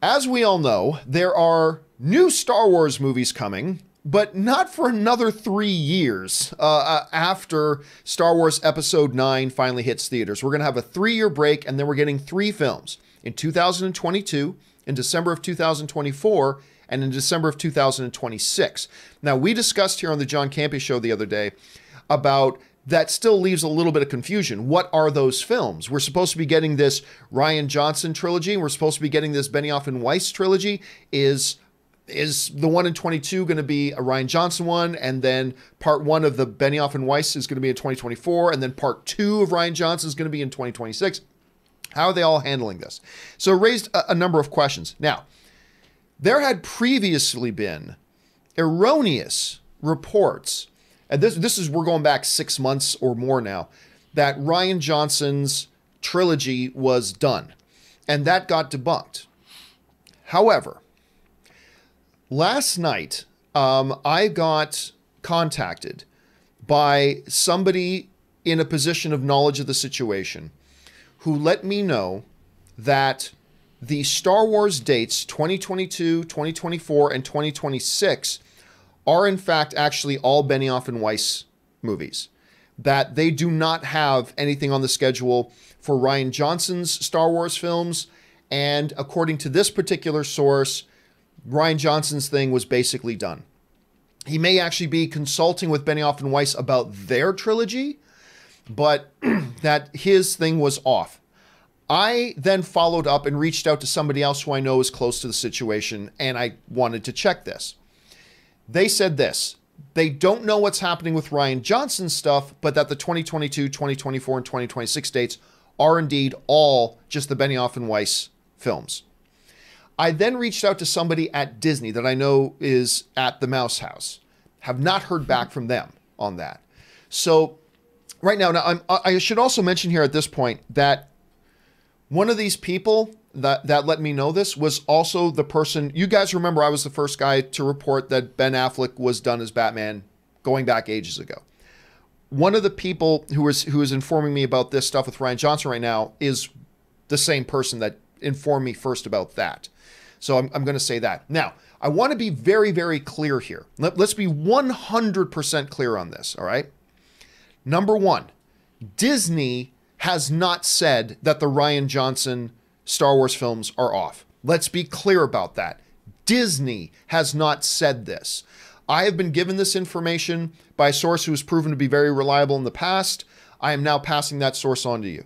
As we all know, there are new Star Wars movies coming, but not for another 3 years after Star Wars Episode 9 finally hits theaters. We're going to have a 3-year break, and then we're getting 3 films in 2022, in December of 2024, and in December of 2026. Now, we discussed here on the John Campea Show the other day about that still leaves a little bit of confusion. What are those films? We're supposed to be getting this Rian Johnson trilogy. We're supposed to be getting this Benioff and Weiss trilogy. Is the one in 22 going to be a Rian Johnson one? And then part 1 of the Benioff and Weiss is going to be in 2024. And then part 2 of Rian Johnson is going to be in 2026. How are they all handling this? So it raised a number of questions. Now, there had previously been erroneous reports, and this is, we're going back 6 months or more now, that Rian Johnson's trilogy was done. And that got debunked. However, last night, I got contacted by somebody in a position of knowledge of the situation who let me know that the Star Wars dates 2022, 2024, and 2026 are in fact actually all Benioff and Weiss movies. That they do not have anything on the schedule for Rian Johnson's Star Wars films. And according to this particular source, Rian Johnson's thing was basically done. He may actually be consulting with Benioff and Weiss about their trilogy, but that his thing was off. I then followed up and reached out to somebody else who I know is close to the situation, and I wanted to check this. They said this: they don't know what's happening with Rian Johnson's stuff, but that the 2022, 2024, and 2026 dates are indeed all just the Benioff and Weiss films. I then reached out to somebody at Disney that I know is at the Mouse House. Have not heard back from them on that. So right now I should also mention here at this point that one of these people that let me know this was also the person, you guys remember I was the first guy to report that Ben Affleck was done as Batman going back ages ago. One of the people who is informing me about this stuff with Rian Johnson right now is the same person that informed me first about that. So I'm going to say that. Now, I want to be very, very clear here. Let's be 100% clear on this, all right? Number one, Disney has not said that the Rian Johnson Star Wars films are off. Let's be clear about that. Disney has not said this. I have been given this information by a source who has proven to be very reliable in the past. I am now passing that source on to you.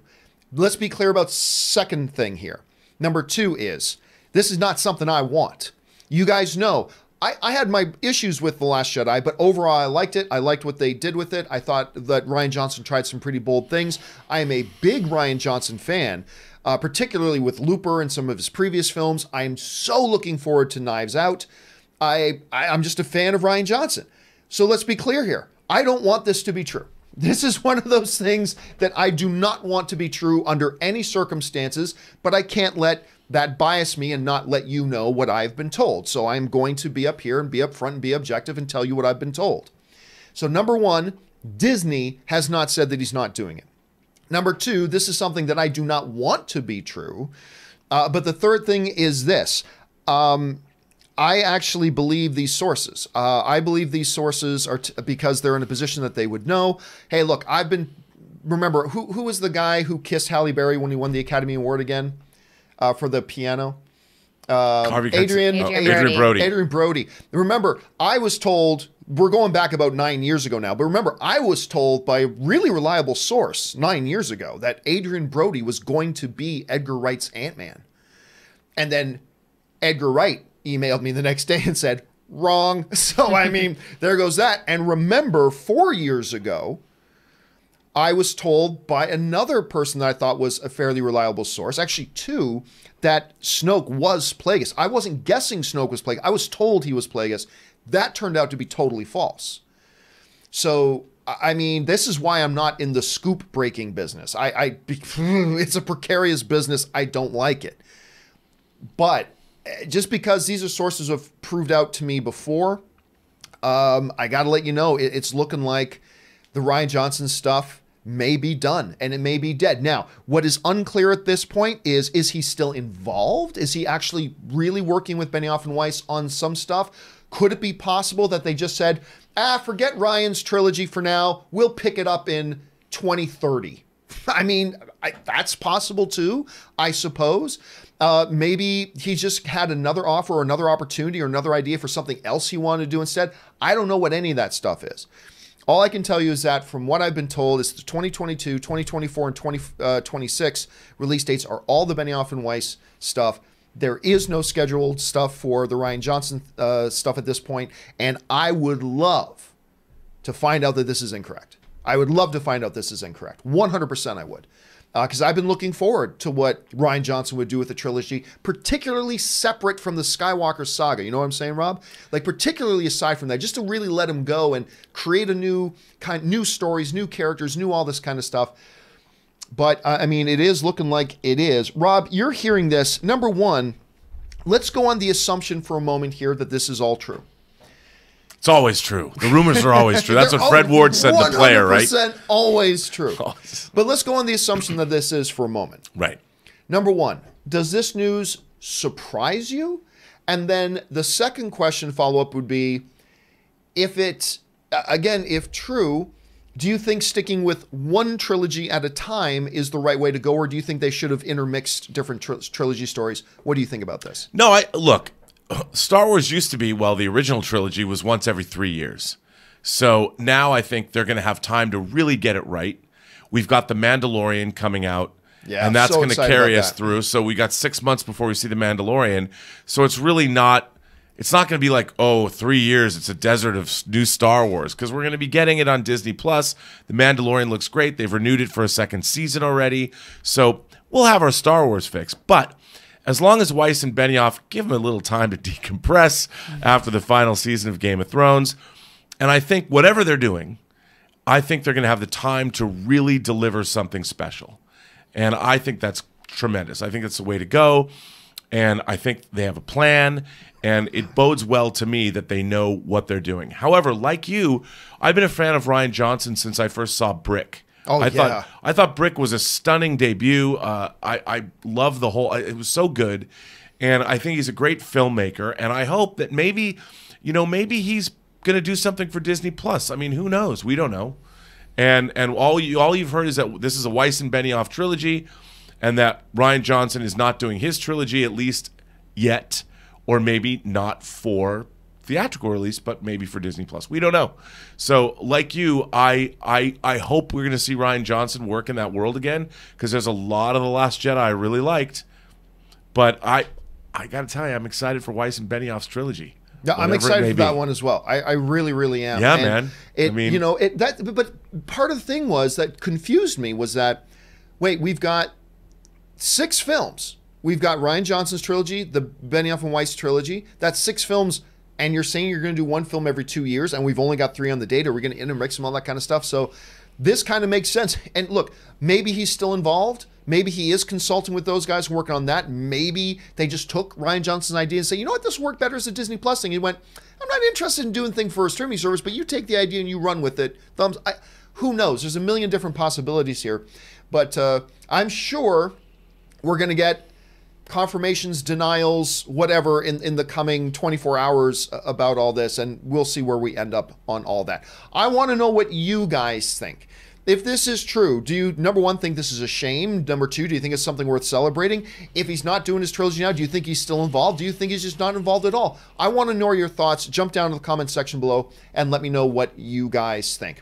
Let's be clear about second thing here. Number two is, this is not something I want. You guys know, I had my issues with The Last Jedi, but overall I liked it. I liked what they did with it. I thought that Rian Johnson tried some pretty bold things. I am a big Rian Johnson fan, particularly with Looper and some of his previous films. I am so looking forward to Knives Out. I'm just a fan of Rian Johnson. So let's be clear here. I don't want this to be true. This is one of those things that I do not want to be true under any circumstances, but I can't let that bias me and not let you know what I've been told. So I'm going to be up here and be upfront and be objective and tell you what I've been told. So number one, Disney has not said that he's not doing it. Number two, this is something that I do not want to be true. But the third thing is this. I actually believe these sources. I believe these sources are because they're in a position that they would know. Hey, look, remember, who was the guy who kissed Halle Berry when he won the Academy Award again? For the piano. Adrian Brody. Adrian Brody. Remember, I was told, we're going back about 9 years ago now, but remember, I was told by a really reliable source 9 years ago that Adrian Brody was going to be Edgar Wright's Ant-Man. And then Edgar Wright emailed me the next day and said, wrong. So, I mean, there goes that. And remember, 4 years ago, I was told by another person that I thought was a fairly reliable source, actually two, that Snoke was Plagueis. I wasn't guessing Snoke was Plagueis. I was told he was Plagueis. That turned out to be totally false. So, I mean, this is why I'm not in the scoop breaking business. It's a precarious business. I don't like it. But just because these are sources have proved out to me before, I got to let you know, it's looking like the Rian Johnson stuff may be done and it may be dead. Now, what is unclear at this point is he still involved? Is he actually really working with Benioff and Weiss on some stuff? Could it be possible that they just said, forget Ryan's trilogy for now, we'll pick it up in 2030? I mean, that's possible too, I suppose. Maybe he just had another offer or another opportunity or another idea for something else he wanted to do instead. I don't know what any of that stuff is. All I can tell you is that from what I've been told is the 2022, 2024, and 2026 release dates are all the Benioff and Weiss stuff. There is no scheduled stuff for the Rian Johnson stuff at this point, and I would love to find out that this is incorrect. I would love to find out this is incorrect. 100% I would. Because I've been looking forward to what Rian Johnson would do with the trilogy, particularly separate from the Skywalker saga. You know what I'm saying, Rob? Like, particularly aside from that, just to really let him go and create a new stories, new characters, new all this kind of stuff. But, I mean, it is looking like it is. Rob, you're hearing this. Number one, let's go on the assumption for a moment here that this is all true. It's always true. The rumors are always true. That's what Fred Ward said, the player, right? 100% always true. But let's go on the assumption that this is for a moment. Right. Number one, does this news surprise you? And then the second question follow-up would be, if it's, again, if true, do you think sticking with one trilogy at a time is the right way to go, or do you think they should have intermixed different trilogy stories? What do you think about this? No, look, Star Wars used to be, well, the original trilogy was once every 3 years. So now I think they're going to have time to really get it right. We've got The Mandalorian coming out, and that's going to carry us through. So we got 6 months before we see The Mandalorian. So it's really not, it's not going to be like, oh, 3 years, it's a desert of new Star Wars, because we're going to be getting it on Disney+. The Mandalorian looks great. They've renewed it for a second season already. So we'll have our Star Wars fix. But as long as Weiss and Benioff give them a little time to decompress after the final season of Game of Thrones, and I think whatever they're doing, I think they're going to have the time to really deliver something special. And I think that's tremendous. I think that's the way to go. And I think they have a plan, and it bodes well to me that they know what they're doing. However, like you, I've been a fan of Rian Johnson since I first saw Brick. I thought Brick was a stunning debut. I love the whole, it was so good. And I think he's a great filmmaker. And I hope that maybe, maybe he's going to do something for Disney Plus. I mean, who knows? We don't know. And all you've heard is that this is a Weiss and Benioff trilogy, and that Rian Johnson is not doing his trilogy, at least yet, or maybe not for theatrical release, but maybe for Disney Plus. We don't know. So, like you, I hope we're going to see Rian Johnson work in that world again, because there's a lot of The Last Jedi I really liked. But I got to tell you, I'm excited for Weiss and Benioff's trilogy. Yeah, I'm excited for that one as well. I really, really am. Yeah, man. But part of the thing was that confused me was that, wait, we've got 6 films. We've got Rian Johnson's trilogy, the Benioff and Weiss trilogy. That's 6 films, and you're saying you're going to do 1 film every 2 years, and we've only got 3 on the date. Are we going to intermix them, all that kind of stuff? So this kind of makes sense. And look, maybe he's still involved. Maybe he is consulting with those guys working on that. Maybe they just took Rian Johnson's idea and say, you know what, this will work better as a Disney Plus thing. He went, I'm not interested in doing things for a streaming service, but you take the idea and you run with it. Who knows? There's a million different possibilities here. But I'm sure we're going to get confirmations, denials, whatever in the coming 24 hours about all this, and we'll see where we end up on all that. I want to know what you guys think. If this is true, do you, number one, think this is a shame? Number two, do you think it's something worth celebrating? If he's not doing his trilogy now, do you think he's still involved? Do you think he's just not involved at all? I want to know your thoughts. Jump down to the comment section below and let me know what you guys think.